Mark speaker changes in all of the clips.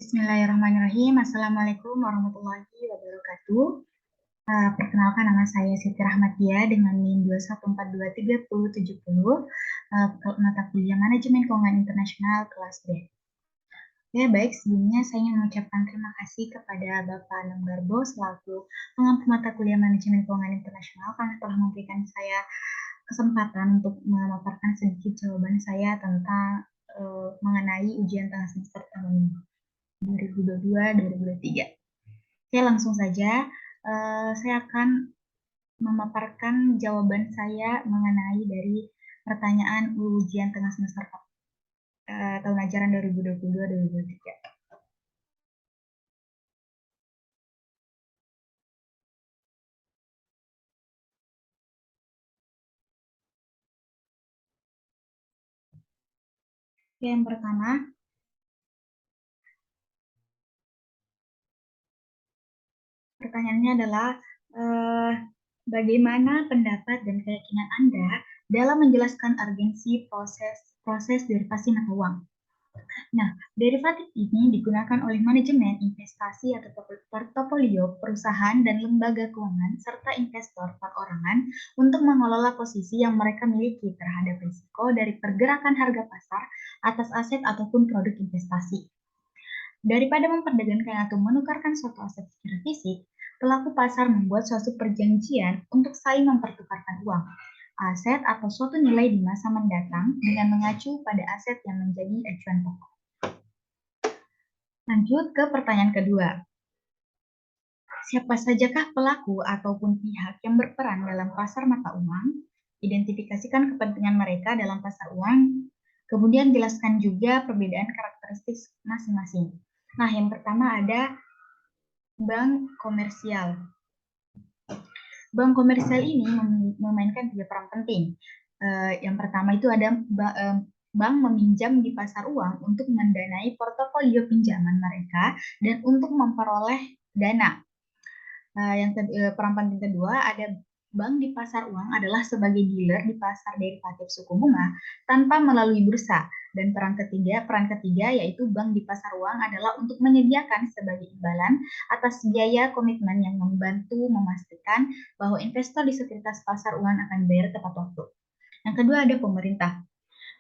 Speaker 1: Bismillahirrahmanirrahim. Assalamualaikum warahmatullahi wabarakatuh. Perkenalkan, nama saya Siti Rahmatia dengan NIM 2142370, mata kuliah Manajemen Keuangan Internasional kelas B. Ya, baik, sebelumnya saya ingin mengucapkan terima kasih kepada Bapak Anam Garbo selaku pengampu mata kuliah Manajemen Keuangan Internasional karena telah memberikan saya kesempatan untuk memaparkan sedikit jawaban saya tentang mengenai ujian tengah semester tahun ini. 2022-2023. Oke, langsung saja. Saya akan memaparkan jawaban saya mengenai dari pertanyaan ujian tengah semester tahun ajaran 2022-2023. Yang pertama, pertanyaannya adalah bagaimana pendapat dan keyakinan Anda dalam menjelaskan urgensi proses derivasi mata uang? Nah, derivatif ini digunakan oleh manajemen investasi atau portofolio perusahaan dan lembaga keuangan serta investor perorangan untuk mengelola posisi yang mereka miliki terhadap risiko dari pergerakan harga pasar atas aset ataupun produk investasi. Daripada memperdagangkan atau menukarkan suatu aset secara fisik, pelaku pasar membuat suatu perjanjian untuk saling mempertukarkan uang, aset atau suatu nilai di masa mendatang dengan mengacu pada aset yang menjadi acuan pokok. Lanjut ke pertanyaan kedua. Siapa sajakah pelaku ataupun pihak yang berperan dalam pasar mata uang? Identifikasikan kepentingan mereka dalam pasar uang. Kemudian jelaskan juga perbedaan karakteristik masing-masing. Nah, yang pertama ada bank komersial. Bank komersial ini memainkan tiga peran penting. Yang pertama itu ada bank meminjam di pasar uang untuk mendanai portofolio pinjaman mereka dan untuk memperoleh dana. Peran penting kedua ada bank di pasar uang adalah sebagai dealer di pasar derivatif suku bunga tanpa melalui bursa. Dan peran ketiga yaitu bank di pasar uang adalah untuk menyediakan sebagai imbalan atas biaya komitmen yang membantu memastikan bahwa investor di sekuritas pasar uang akan bayar tepat waktu. Yang kedua ada pemerintah.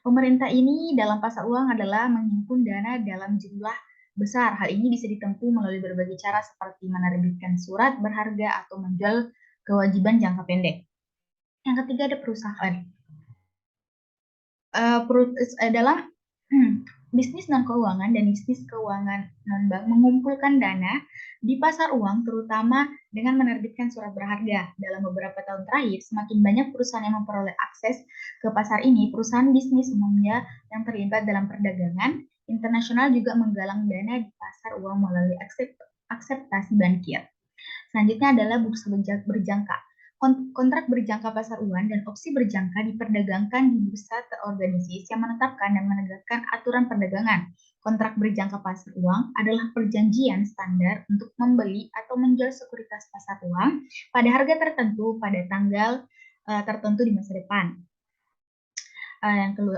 Speaker 1: Pemerintah ini dalam pasar uang adalah menghimpun dana dalam jumlah besar. Hal ini bisa ditempuh melalui berbagai cara seperti menerbitkan surat berharga atau menjual kewajiban jangka pendek. Yang ketiga ada perusahaan. Adalah bisnis non-keuangan dan bisnis keuangan non-bank mengumpulkan dana di pasar uang terutama dengan menerbitkan surat berharga. Dalam beberapa tahun terakhir, semakin banyak perusahaan yang memperoleh akses ke pasar ini. Perusahaan bisnis umumnya yang terlibat dalam perdagangan internasional juga menggalang dana di pasar uang melalui akseptasi bankir. Selanjutnya adalah bursa berjangka. Kontrak berjangka pasar uang dan opsi berjangka diperdagangkan di bursa terorganisir yang menetapkan dan menegakkan aturan perdagangan. Kontrak berjangka pasar uang adalah perjanjian standar untuk membeli atau menjual sekuritas pasar uang pada harga tertentu pada tanggal tertentu di masa depan.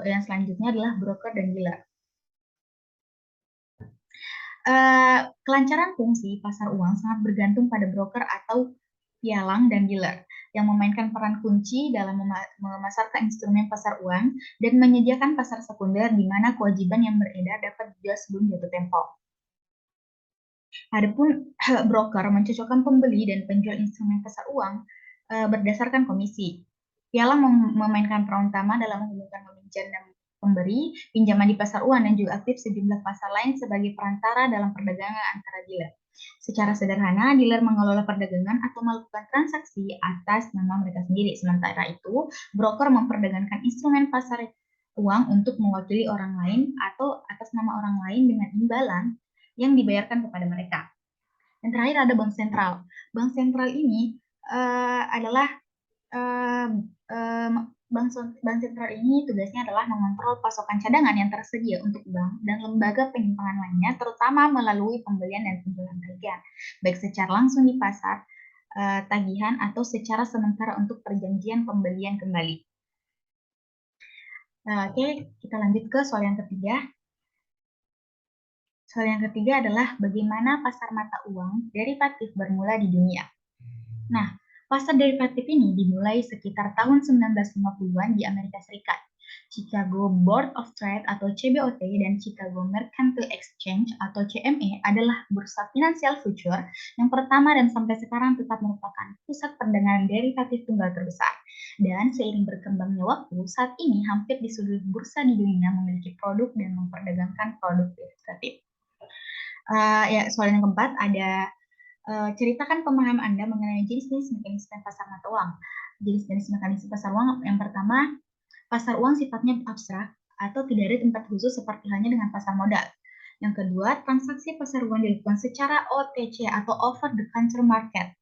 Speaker 1: Yang selanjutnya adalah broker dan dealer. Kelancaran fungsi pasar uang sangat bergantung pada broker atau pialang dan dealer yang memainkan peran kunci dalam memasarkan instrumen pasar uang dan menyediakan pasar sekunder di mana kewajiban yang beredar dapat dijual sebelum jatuh tempo. Adapun broker mencocokkan pembeli dan penjual instrumen pasar uang berdasarkan komisi. Pialang memainkan peran utama dalam menghubungkan peminjam dan pemberi pinjaman di pasar uang dan juga aktif sejumlah pasar lain sebagai perantara dalam perdagangan antara dealer. Secara sederhana, dealer mengelola perdagangan atau melakukan transaksi atas nama mereka sendiri. Sementara itu, broker memperdagangkan instrumen pasar uang untuk mewakili orang lain atau atas nama orang lain dengan imbalan yang dibayarkan kepada mereka. Yang terakhir ada bank sentral. Bank sentral ini adalah bank sentral ini tugasnya adalah mengontrol pasokan cadangan yang tersedia untuk bank dan lembaga penyimpangan lainnya, terutama melalui pembelian dan penjualan tagihan, baik secara langsung di pasar tagihan atau secara sementara untuk perjanjian pembelian kembali. Oke, kita lanjut ke soal yang ketiga. Soal yang ketiga adalah bagaimana pasar mata uang derivatif bermula di dunia. Nah, pasar derivatif ini dimulai sekitar tahun 1950-an di Amerika Serikat. Chicago Board of Trade atau CBOT dan Chicago Mercantile Exchange atau CME adalah bursa finansial future yang pertama dan sampai sekarang tetap merupakan pusat perdagangan derivatif tunggal terbesar. Dan seiring berkembangnya waktu, saat ini hampir di seluruh bursa di dunia memiliki produk dan memperdagangkan produk derivatif. Ya, soal yang keempat ada ceritakan pemahaman Anda mengenai jenis-jenis mekanisme pasar mata uang. Jenis-jenis mekanisme pasar uang yang pertama, pasar uang sifatnya abstrak atau tidak ada tempat khusus seperti halnya dengan pasar modal. Yang kedua, transaksi pasar uang dilakukan secara OTC atau over the counter market.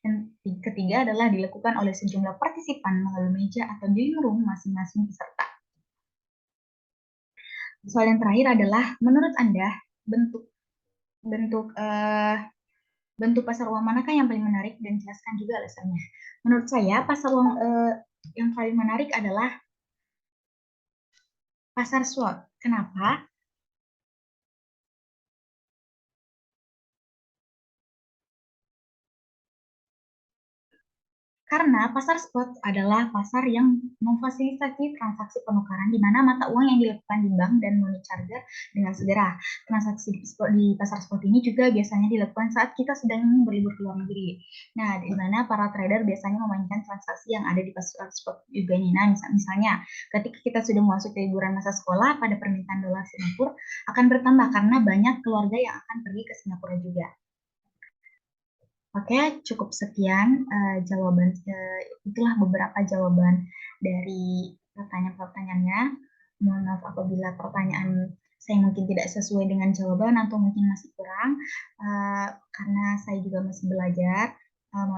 Speaker 1: Dan ketiga adalah dilakukan oleh sejumlah partisipan melalui meja atau living room masing-masing peserta. Soal yang terakhir adalah, menurut Anda bentuk bentuk bentuk pasar uang manakah yang paling menarik dan jelaskan juga alasannya. Menurut saya pasar uang yang paling menarik adalah pasar spot. Kenapa? Karena pasar spot adalah pasar yang memfasilitasi transaksi penukaran di mana mata uang yang dilakukan di bank dan money charger dengan segera. Transaksi di pasar spot ini juga biasanya dilakukan saat kita sedang berlibur ke luar negeri. Nah, di mana para trader biasanya memainkan transaksi yang ada di pasar spot juga nih. Nah, misalnya ketika kita sudah masuk ke liburan masa sekolah, pada permintaan dolar Singapura akan bertambah karena banyak keluarga yang akan pergi ke Singapura juga. Oke, cukup sekian jawaban. Itulah beberapa jawaban dari pertanyaan-pertanyaannya. Mohon maaf apabila pertanyaan saya mungkin tidak sesuai dengan jawaban atau mungkin masih kurang, karena saya juga masih belajar.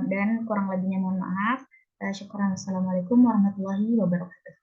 Speaker 1: Dan kurang lebihnya mohon maaf. Syukuran. Wassalamualaikum warahmatullahi wabarakatuh.